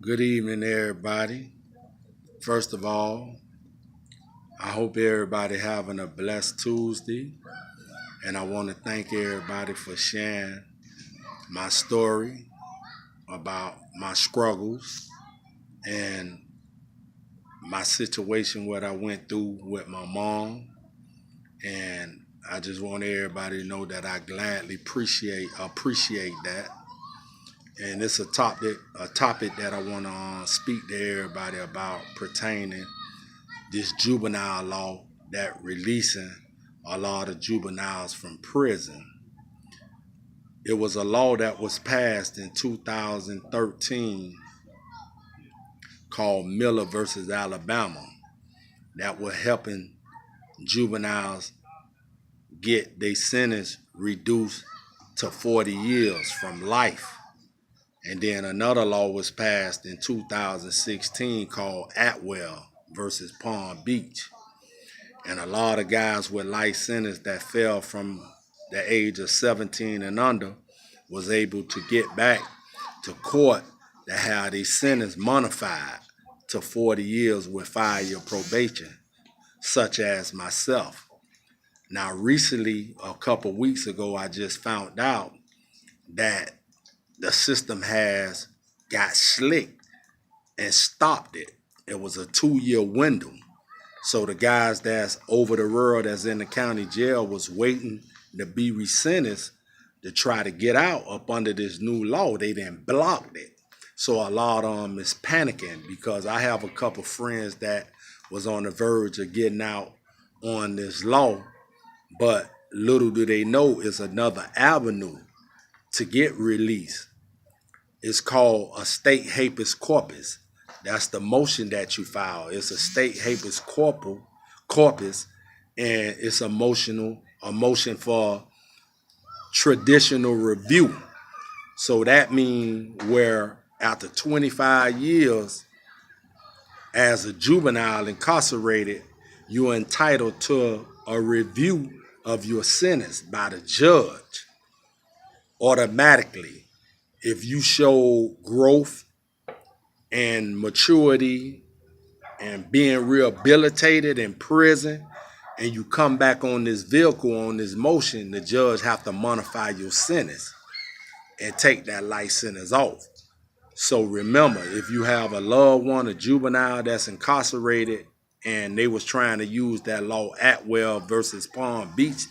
Good evening, everybody. First of all, I hope everybody having a blessed Tuesday, and I want to thank everybody for sharing my story about my struggles and my situation, what I went through with my mom. And I just want everybody to know that I gladly appreciate that. And it's a topic that I want to speak to everybody about pertaining this juvenile law that releasing a lot of juveniles from prison. It was a law that was passed in 2013 called Miller versus Alabama that was helping juveniles get their sentence reduced to 40 years from life. And then another law was passed in 2016 called Atwell versus Palm Beach. And a lot of guys with life sentence that fell from the age of 17 and under was able to get back to court to have their sentence modified to 40 years with 5-year probation, such as myself. Now, recently, a couple weeks ago, I just found out that the system has got slick and stopped it. It was a 2-year window. So the guys that's over the world that's in the county jail was waiting to be resentenced to try to get out up under this new law. They then blocked it. So a lot of them is panicking because I have a couple friends that was on the verge of getting out on this law, but little do they know it's another avenue to get released. It's called a state habeas corpus. That's the motion that you file. It's a state habeas corpus, and it's a motion for traditional review. So that means where after 25 years as a juvenile incarcerated, you're entitled to a review of your sentence by the judge automatically. If you show growth and maturity and being rehabilitated in prison and you come back on this vehicle, on this motion, the judge have to modify your sentence and take that life sentence off. So remember, if you have a loved one, a juvenile that's incarcerated, and they was trying to use that law Atwell versus Palm Beach,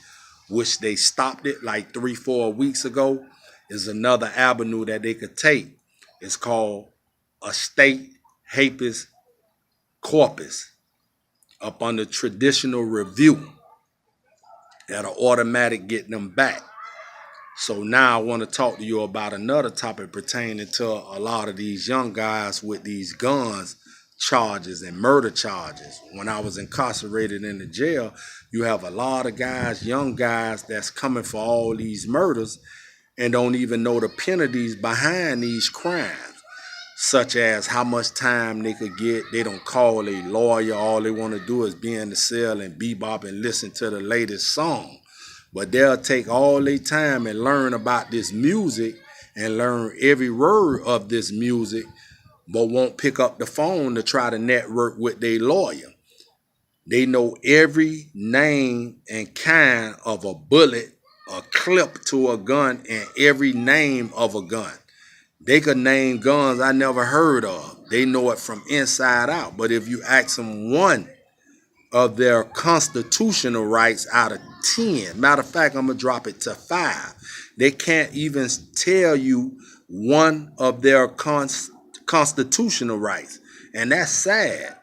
which they stopped it like 3-4 weeks ago, is another avenue that they could take. It's called a state habeas corpus up under traditional review. That'll automatic get them back. So now I want to talk to you about another topic pertaining to a lot of these young guys with these guns charges and murder charges. When I was incarcerated in the jail, you have a lot of guys, young guys, that's coming for all these murders and don't even know the penalties behind these crimes, such as how much time they could get. They don't call a lawyer. All they want to do is be in the cell and bebop and listen to the latest song. But they'll take all their time and learn about this music and learn every word of this music, but won't pick up the phone to try to network with their lawyer. They know every name and kind of a bullet, a clip to a gun, and every name of a gun. They could name guns I never heard of. They know it from inside out. But if you ask them one of their constitutional rights out of 10, matter of fact, I'm going to drop it to 5. They can't even tell you one of their constitutional rights. And that's sad.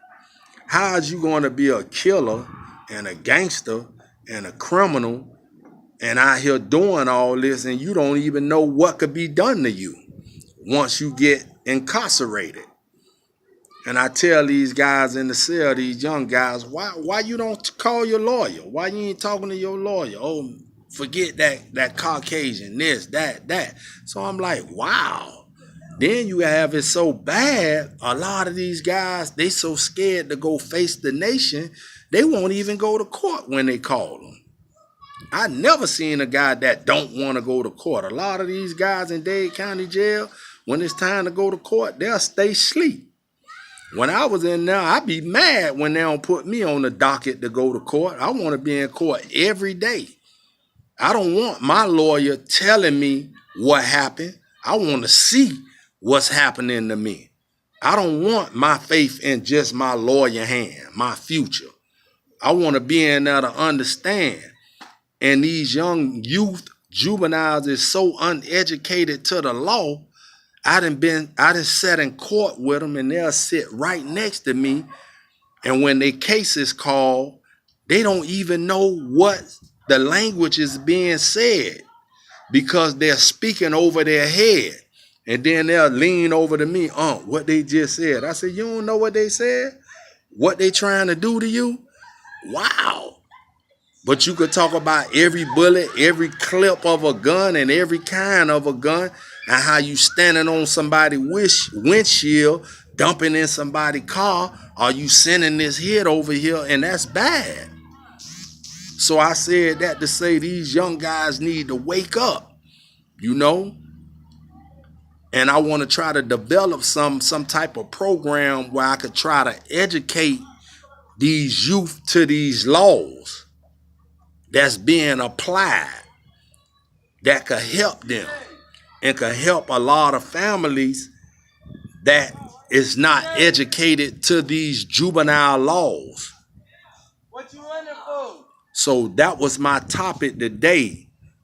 How is you going to be a killer and a gangster and a criminal and out here doing all this and you don't even know what could be done to you once you get incarcerated? And I tell these guys in the cell, these young guys, why you don't call your lawyer? Why you ain't talking to your lawyer? Oh, forget that Caucasian, this, that. So I'm like, wow. Then you have it so bad, a lot of these guys, they so scared to go face the nation, they won't even go to court when they call them. I never seen a guy that don't want to go to court. A lot of these guys in Dade County Jail, When it's time to go to court, they'll stay asleep. When I was in there, I'd be mad when they don't put me on the docket to go to court. I want to be in court every day. I don't want my lawyer telling me what happened. I want to see what's happening to me. I don't want my faith in just my lawyer hand, my future. I want to be in there to understand. And these young youth, juveniles is so uneducated to the law. I done sat in court with them and they'll sit right next to me. And when their case is called, they don't even know what the language is being said because they're speaking over their head. And then they'll lean over to me, what they just said. I said, you don't know what they said? What they trying to do to you? Wow. But you could talk about every bullet, every clip of a gun, and every kind of a gun, and how you standing on somebody's windshield, dumping in somebody's car, or you sending this hit over here, and that's bad. So I said that to say these young guys need to wake up, you know? And I want to try to develop some type of program where I could try to educate these youth to these laws that's being applied that could help them and could help a lot of families that is not educated to these juvenile laws. What you running for? So that was my topic today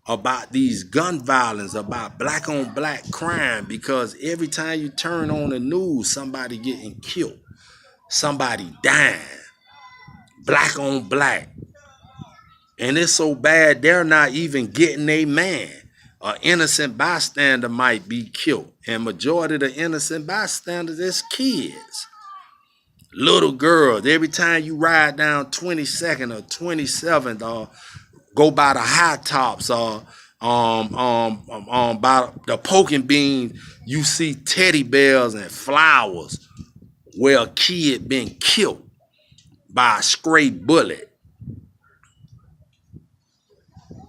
about these gun violence, about black on black crime, because every time you turn on the news, somebody getting killed, somebody dying, black on black. And it's so bad, they're not even getting a man. An innocent bystander might be killed. And majority of the innocent bystanders is kids. Little girls. Every time you ride down 22nd or 27th or go by the high tops or by the poking bean, you see teddy bears and flowers where a kid been killed by a stray bullet.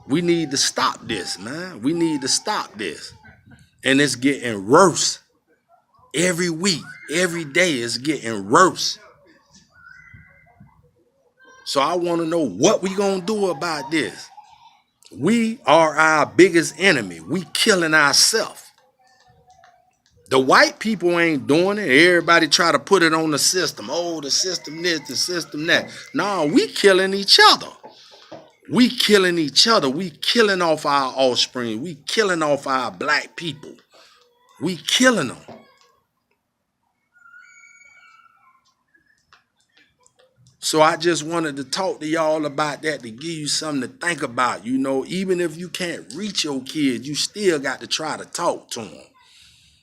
We need to stop this, man. We need to stop this. And it's getting worse. Every week, every day, it's getting worse. So I want to know what we gonna do about this. We are our biggest enemy. We killing ourselves. The white people ain't doing it. Everybody try to put it on the system. Oh, the system this, the system that. No, we killing each other. We killing each other. We killing off our offspring. We killing off our black people. We killing them. So I just wanted to talk to y'all about that, to give you something to think about. You know, even if you can't reach your kids, you still got to try to talk to them.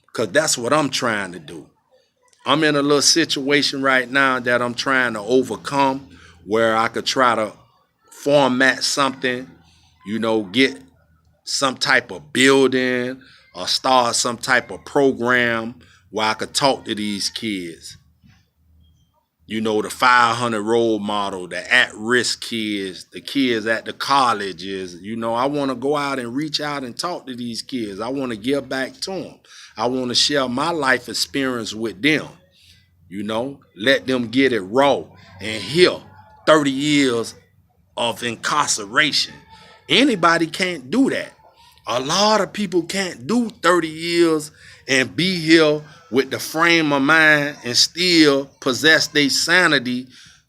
Because that's what I'm trying to do. I'm in a little situation right now that I'm trying to overcome, where I could try to format something, you know, get some type of building or start some type of program where I could talk to these kids. You know, the 500 role model, the at-risk kids, the kids at the colleges. You know, I want to go out and reach out and talk to these kids. I want to give back to them. I want to share my life experience with them. You know, let them get it raw and hear 30 years of incarceration. Anybody can't do that. A lot of people can't do 30 years and be here with the frame of mind and still possess their sanity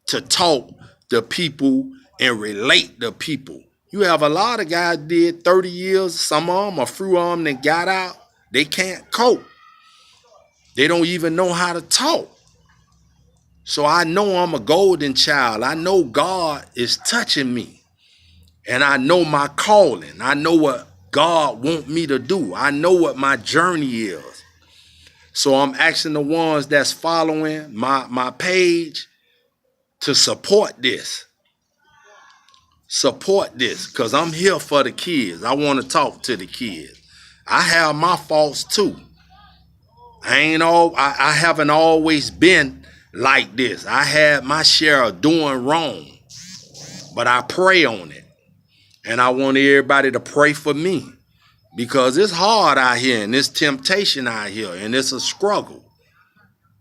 to talk to people and relate to people. You have a lot of guys did 30 years, some of them, a few of them that got out, they can't cope. They don't even know how to talk. So I know I'm a golden child. I know God is touching me. And I know my calling. I know what God wants me to do. I know what my journey is. So I'm asking the ones that's following my page to support this. Support this, because I'm here for the kids. I want to talk to the kids. I have my faults too. I haven't always been like this. I had my share of doing wrong, but I pray on it. And I want everybody to pray for me, because it's hard out here and it's temptation out here and it's a struggle.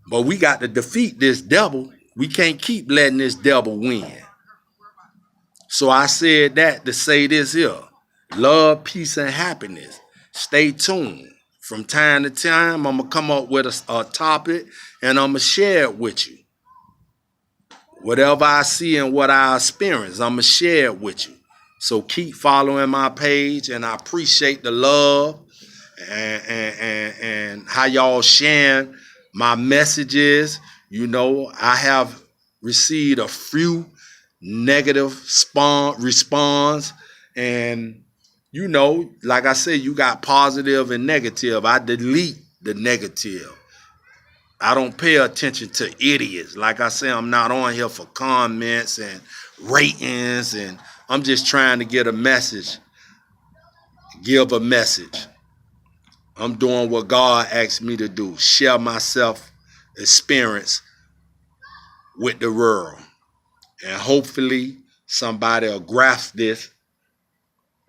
But we got to defeat this devil. We can't keep letting this devil win. So I said that to say this here. Love, peace, and happiness. Stay tuned. From time to time, I'm going to come up with a topic and I'm going to share it with you. Whatever I see and what I experience, I'm going to share it with you. So keep following my page, and I appreciate the love and how y'all sharing my messages. You know, I have received a few negative response, and you know, like I said, you got positive and negative. I delete the negative. I don't pay attention to idiots. Like I say, I'm not on here for comments and ratings, and I'm just trying to get a message, give a message. I'm doing what God asked me to do, share myself experience with the world. And hopefully somebody will grasp this,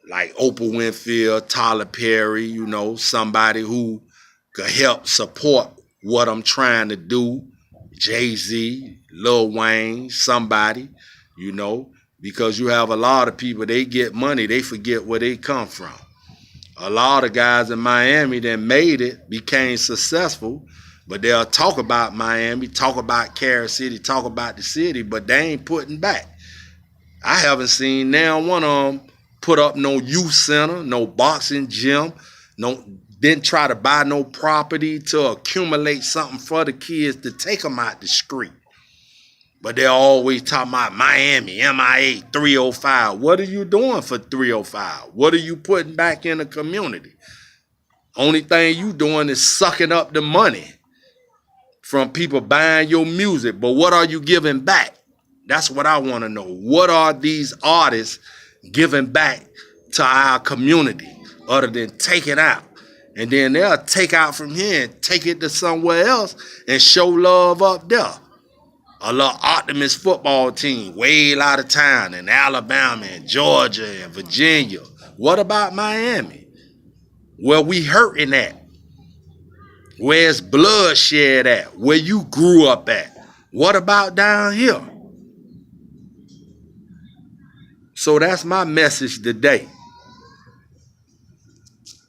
like Oprah Winfrey, Tyler Perry, you know, somebody who could help support what I'm trying to do, Jay-Z, Lil Wayne, somebody, you know, because you have a lot of people, they get money, they forget where they come from. A lot of guys in Miami that made it, became successful, but they'll talk about Miami, talk about Carol City, talk about the city, but they ain't putting back. I haven't seen now one of them put up no youth center, no boxing gym, didn't try to buy no property to accumulate something for the kids to take them out the street. But they're always talking about Miami, MIA 305. What are you doing for 305? What are you putting back in the community? Only thing you doing is sucking up the money from people buying your music. But what are you giving back? That's what I want to know. What are these artists giving back to our community other than taking out? And then they'll take out from here and take it to somewhere else and show love up there. A little Optimus football team way out of town in Alabama and Georgia and Virginia. What about Miami? Where we hurting at? Where's bloodshed at? Where you grew up at? What about down here? So that's my message today.